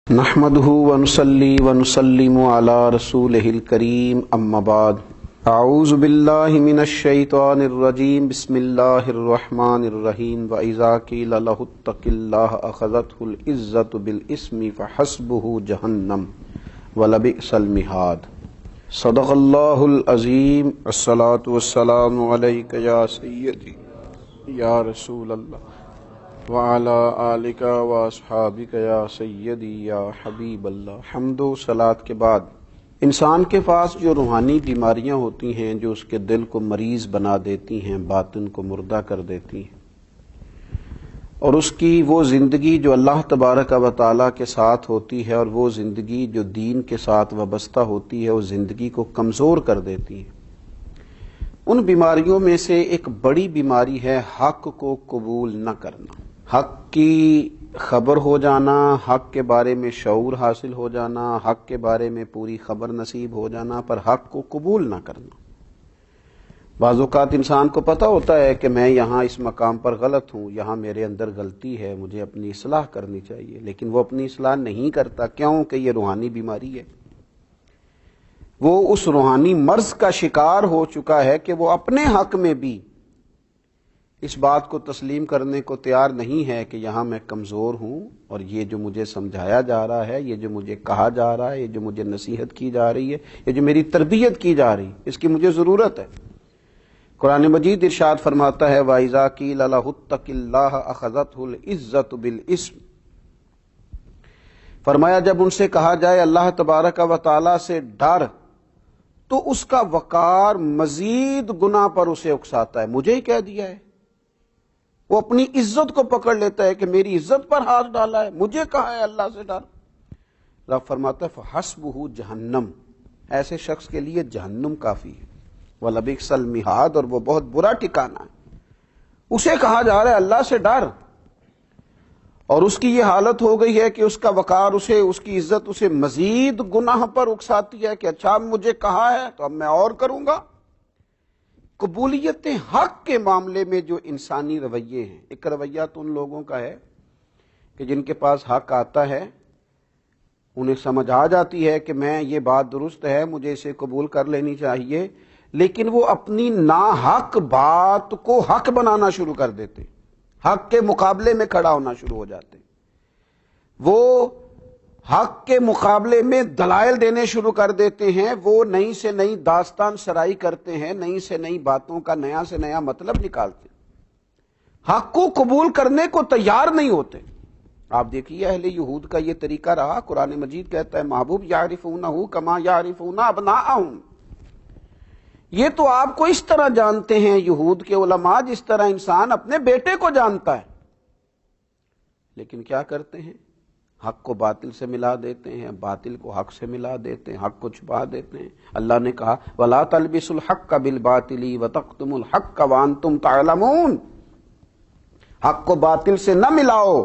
نحمده ونصلي ونسلم على رسوله الكريم اما بعد اعوذ بالله من الشيطان الرجيم بسم الله الرحمن الرحيم واذا قيل له اتق الله اخذته العزة بالاسم فحسبه جهنم ولبئس المهاد صدق الله العظيم الصلاة والسلام عليك يا سيدي یا رسول اللہ وعلى آلک واصحابک یا سیدی یا حبیب اللہ۔ حمد و صلاۃ کے بعد انسان کے پاس جو روحانی بیماریاں ہوتی ہیں جو اس کے دل کو مریض بنا دیتی ہیں، باطن کو مردہ کر دیتی ہیں، اور اس کی وہ زندگی جو اللہ تبارک و تعالیٰ کے ساتھ ہوتی ہے اور وہ زندگی جو دین کے ساتھ وابستہ ہوتی ہے، اس زندگی کو کمزور کر دیتی ہے۔ ان بیماریوں میں سے ایک بڑی بیماری ہے حق کو قبول نہ کرنا، حق کی خبر ہو جانا، حق کے بارے میں شعور حاصل ہو جانا، حق کے بارے میں پوری خبر نصیب ہو جانا، پر حق کو قبول نہ کرنا۔ بعض اوقات انسان کو پتہ ہوتا ہے کہ میں یہاں اس مقام پر غلط ہوں، یہاں میرے اندر غلطی ہے، مجھے اپنی اصلاح کرنی چاہیے، لیکن وہ اپنی اصلاح نہیں کرتا۔ کیوں؟ کہ یہ روحانی بیماری ہے۔ وہ اس روحانی مرض کا شکار ہو چکا ہے کہ وہ اپنے حق میں بھی اس بات کو تسلیم کرنے کو تیار نہیں ہے کہ یہاں میں کمزور ہوں، اور یہ جو مجھے سمجھایا جا رہا ہے، یہ جو مجھے کہا جا رہا ہے، یہ جو مجھے نصیحت کی جا رہی ہے، یہ جو میری تربیت کی جا رہی ہے، اس کی مجھے ضرورت ہے۔ قرآن مجید ارشاد فرماتا ہے وَإِذَا قِيلَ لَهُ اتَّقِ اللَّهَ أَخَذَتْهُ الْعِزَّةُ بِالْإِثْمِ، فرمایا جب ان سے کہا جائے اللہ تبارک و تعالیٰ سے ڈر، تو اس کا وقار مزید گناہ پر اسے اکساتا ہے۔ مجھے ہی کہہ دیا ہے، وہ اپنی عزت کو پکڑ لیتا ہے کہ میری عزت پر ہاتھ ڈالا ہے، مجھے کہا ہے اللہ سے ڈر۔ رب فرماتا ہے فحسبہ جہنم، ایسے شخص کے لیے جہنم کافی ہے، وَلَبِئْسَ الْمِہَادُ، اور وہ بہت برا ٹھکانہ ہے۔ اسے کہا جا رہا ہے اللہ سے ڈر، اور اس کی یہ حالت ہو گئی ہے کہ اس کا وقار اسے، اس کی عزت اسے مزید گناہ پر اکساتی ہے کہ اچھا مجھے کہا ہے تو اب میں اور کروں گا۔ قبولیت حق کے معاملے میں جو انسانی رویے ہیں، ایک رویہ تو ان لوگوں کا ہے کہ جن کے پاس حق آتا ہے انہیں سمجھ آ جاتی ہے کہ میں یہ بات درست ہے، مجھے اسے قبول کر لینی چاہیے، لیکن وہ اپنی ناحق بات کو حق بنانا شروع کر دیتے، حق کے مقابلے میں کھڑا ہونا شروع ہو جاتے، وہ حق کے مقابلے میں دلائل دینے شروع کر دیتے ہیں، وہ نئی سے نئی داستان سرائی کرتے ہیں، نئی سے نئی باتوں کا نیا سے نیا مطلب نکالتے، حق کو قبول کرنے کو تیار نہیں ہوتے۔ آپ دیکھیے اہل یہود کا یہ طریقہ رہا۔ قرآن مجید کہتا ہے محبوب یعرفونہ کما یعرفون ابناءہم، یہ تو آپ کو اس طرح جانتے ہیں یہود کے علماء جس طرح انسان اپنے بیٹے کو جانتا ہے، لیکن کیا کرتے ہیں؟ حق کو باطل سے ملا دیتے ہیں، باطل کو حق سے ملا دیتے ہیں، حق کو چھپا دیتے ہیں۔ اللہ نے کہا وَلَا تَلْبِسُوا الْحَقَّ بِالْبَاطِلِ وَتَكْتُمُوا الْحَقَّ وَأَنْتُمْ تَعْلَمُونَ، حق کو باطل سے نہ ملاؤ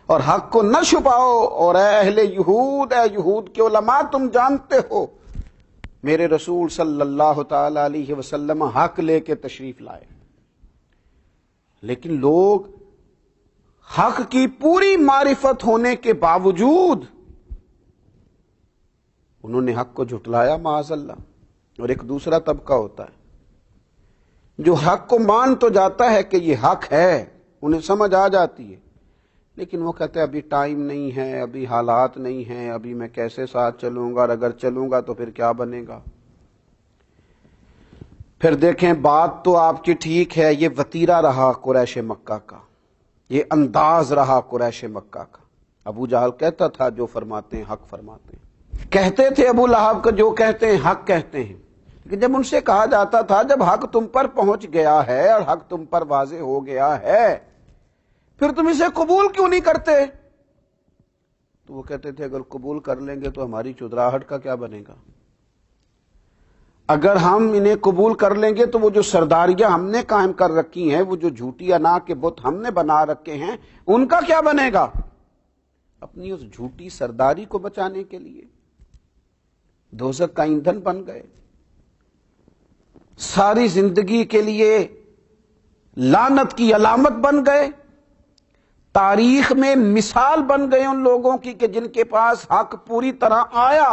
اور حق کو نہ چھپاؤ، اور اے اہل یہود، اے یہود کے علماء، تم جانتے ہو میرے رسول صلی اللہ تعالی علیہ وسلم حق لے کے تشریف لائے، لیکن لوگ حق کی پوری معرفت ہونے کے باوجود انہوں نے حق کو جھٹلایا معاذ اللہ۔ اور ایک دوسرا طبقہ ہوتا ہے جو حق کو مان تو جاتا ہے کہ یہ حق ہے، انہیں سمجھ آ جاتی ہے، لیکن وہ کہتے ہیں ابھی ٹائم نہیں ہے، ابھی حالات نہیں ہیں، ابھی میں کیسے ساتھ چلوں گا، اور اگر چلوں گا تو پھر کیا بنے گا۔ پھر دیکھیں بات تو آپ کی ٹھیک ہے، یہ وتیرہ رہا قریش مکہ کا، یہ انداز رہا قریش مکہ کا۔ ابو جہل کہتا تھا جو فرماتے ہیں حق فرماتے ہیں، کہتے تھے ابو لہب کا جو کہتے ہیں حق کہتے ہیں، لیکن جب ان سے کہا جاتا تھا جب حق تم پر پہنچ گیا ہے اور حق تم پر واضح ہو گیا ہے پھر تم اسے قبول کیوں نہیں کرتے؟ تو وہ کہتے تھے اگر قبول کر لیں گے تو ہماری چودراہٹ کا کیا بنے گا، اگر ہم انہیں قبول کر لیں گے تو وہ جو سرداریاں ہم نے قائم کر رکھی ہیں، وہ جو جھوٹی انا کے بت ہم نے بنا رکھے ہیں، ان کا کیا بنے گا۔ اپنی اس جھوٹی سرداری کو بچانے کے لیے دوزخ کا ایندھن بن گئے، ساری زندگی کے لیے لعنت کی علامت بن گئے، تاریخ میں مثال بن گئے ان لوگوں کی کہ جن کے پاس حق پوری طرح آیا،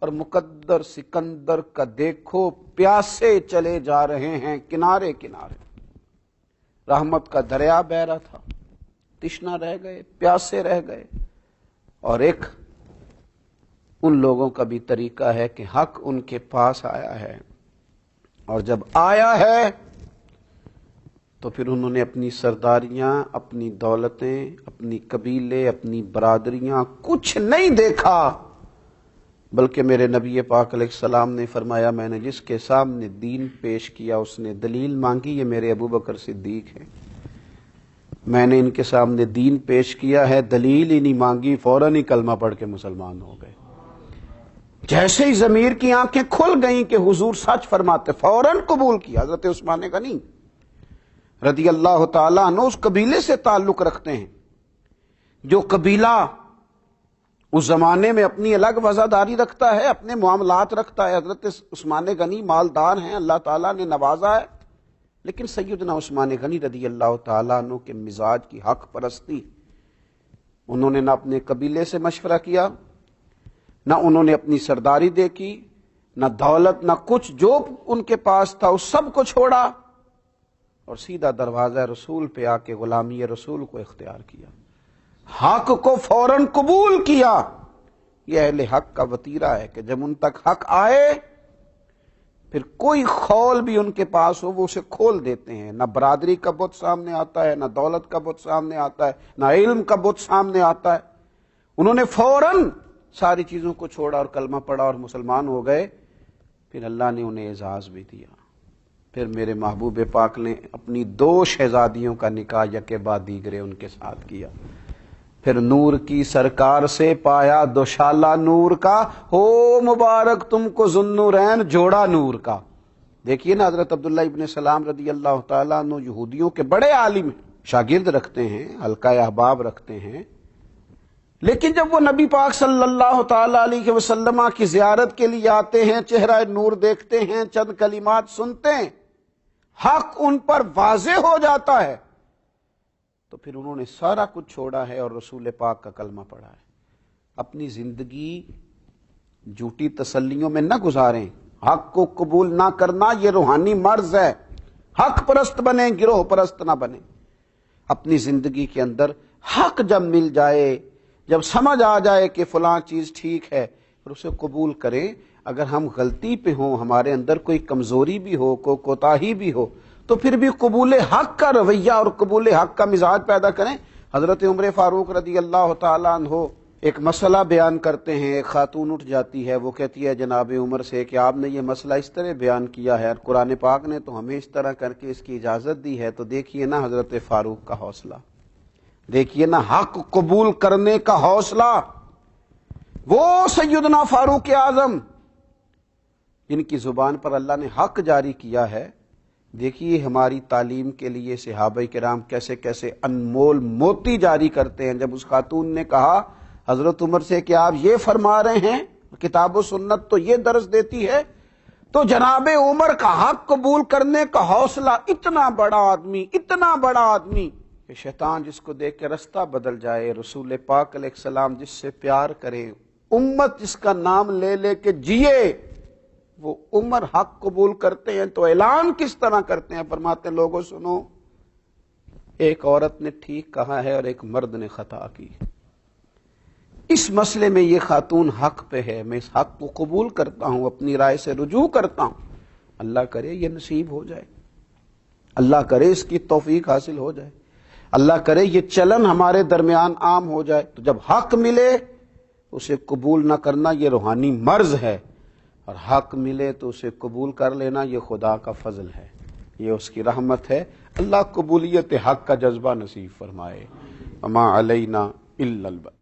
اور مقدر سکندر کا دیکھو پیاسے چلے جا رہے ہیں کنارے کنارے، رحمت کا دریا بہ رہا تھا، تشنا رہ گئے، پیاسے رہ گئے۔ اور ایک ان لوگوں کا بھی طریقہ ہے کہ حق ان کے پاس آیا ہے، اور جب آیا ہے تو پھر انہوں نے اپنی سرداریاں، اپنی دولتیں، اپنی قبیلے، اپنی برادریاں کچھ نہیں دیکھا، بلکہ میرے نبی پاک علیہ السلام نے فرمایا میں نے جس کے سامنے دین پیش کیا اس نے دلیل مانگی، یہ میرے ابو بکر صدیق ہیں۔ میں نے ان کے سامنے دین پیش کیا ہے، دلیل ہی نہیں مانگی، فوراً ہی کلمہ پڑھ کے مسلمان ہو گئے۔ جیسے ہی ضمیر کی آنکھیں کھل گئیں کہ حضور سچ فرماتے، فوراً قبول کیا۔ حضرت عثمان غنی رضی اللہ تعالیٰ عنہ اس قبیلے سے تعلق رکھتے ہیں جو قبیلہ اس زمانے میں اپنی الگ وزاداری رکھتا ہے، اپنے معاملات رکھتا ہے۔ حضرت عثمان غنی مالدار ہیں، اللہ تعالیٰ نے نوازا ہے، لیکن سیدنا عثمان غنی رضی اللہ تعالیٰ عنہ کے مزاج کی حق پرستی، انہوں نے نہ اپنے قبیلے سے مشورہ کیا، نہ انہوں نے اپنی سرداری دیکھی، نہ دولت، نہ کچھ، جو ان کے پاس تھا اس سب کو چھوڑا اور سیدھا دروازہ رسول پہ آ کے غلامی رسول کو اختیار کیا، حق کو فوراً قبول کیا۔ یہ اہل حق کا وتیرہ ہے کہ جب ان تک حق آئے پھر کوئی خول بھی ان کے پاس ہو وہ اسے کھول دیتے ہیں، نہ برادری کا بت سامنے آتا ہے، نہ دولت کا بت سامنے آتا ہے، نہ علم کا بت سامنے آتا ہے۔ انہوں نے فوراً ساری چیزوں کو چھوڑا اور کلمہ پڑھا اور مسلمان ہو گئے۔ پھر اللہ نے انہیں اعزاز بھی دیا۔ پھر میرے محبوب پاک نے اپنی 2 شہزادیوں کا نکاح یکے بعد دیگرے ان کے ساتھ کیا۔ پھر نور کی سرکار سے پایا دوشالہ نور کا، ہو مبارک تم کو ذوالنورین جوڑا نور کا۔ دیکھیے نا، حضرت عبداللہ ابن سلام رضی اللہ تعالیٰ عنہ یہودیوں کے بڑے عالم ہیں، شاگرد رکھتے ہیں، حلقہ احباب رکھتے ہیں، لیکن جب وہ نبی پاک صلی اللہ تعالیٰ علیہ وسلم کی زیارت کے لیے آتے ہیں، چہرہ نور دیکھتے ہیں، چند کلمات سنتے ہیں، حق ان پر واضح ہو جاتا ہے، تو پھر انہوں نے سارا کچھ چھوڑا ہے اور رسول پاک کا کلمہ پڑھا ہے۔ اپنی زندگی جھوٹی تسلیوں میں نہ گزاریں، حق کو قبول نہ کرنا یہ روحانی مرض ہے۔ حق پرست بنیں، گروہ پرست نہ بنیں۔ اپنی زندگی کے اندر حق جب مل جائے، جب سمجھ آ جائے کہ فلاں چیز ٹھیک ہے، پھر اسے قبول کریں۔ اگر ہم غلطی پہ ہوں، ہمارے اندر کوئی کمزوری بھی ہو، کوئی کوتاہی بھی ہو، تو پھر بھی قبول حق کا رویہ اور قبول حق کا مزاج پیدا کریں۔ حضرت عمر فاروق رضی اللہ تعالیٰ عنہ ایک مسئلہ بیان کرتے ہیں، ایک خاتون اٹھ جاتی ہے، وہ کہتی ہے جناب عمر سے کہ آپ نے یہ مسئلہ اس طرح بیان کیا ہے، قرآن پاک نے تو ہمیں اس طرح کر کے اس کی اجازت دی ہے، تو دیکھیے نا حضرت فاروق کا حوصلہ، دیکھیے نا حق قبول کرنے کا حوصلہ۔ وہ سیدنا فاروق اعظم جن کی زبان پر اللہ نے حق جاری کیا ہے، دیکھیے ہماری تعلیم کے لیے صحابہ کرام کیسے کیسے انمول موتی جاری کرتے ہیں۔ جب اس خاتون نے کہا حضرت عمر سے کہ آپ یہ فرما رہے ہیں، کتاب و سنت تو یہ درس دیتی ہے، تو جناب عمر کا حق قبول کرنے کا حوصلہ، اتنا بڑا آدمی، اتنا بڑا آدمی کہ شیطان جس کو دیکھ کے رستہ بدل جائے، رسول پاک علیہ السلام جس سے پیار کرے، امت جس کا نام لے لے کے جیے، وہ عمر حق قبول کرتے ہیں تو اعلان کس طرح کرتے ہیں؟ فرماتے ہیں لوگوں سنو، ایک عورت نے ٹھیک کہا ہے اور ایک مرد نے خطا کی، اس مسئلے میں یہ خاتون حق پہ ہے، میں اس حق کو قبول کرتا ہوں، اپنی رائے سے رجوع کرتا ہوں۔ اللہ کرے یہ نصیب ہو جائے، اللہ کرے اس کی توفیق حاصل ہو جائے، اللہ کرے یہ چلن ہمارے درمیان عام ہو جائے۔ تو جب حق ملے اسے قبول نہ کرنا یہ روحانی مرض ہے، اور حق ملے تو اسے قبول کر لینا یہ خدا کا فضل ہے، یہ اس کی رحمت ہے۔ اللہ قبولیت حق کا جذبہ نصیب فرمائے۔ وما علینا الا البلاغ۔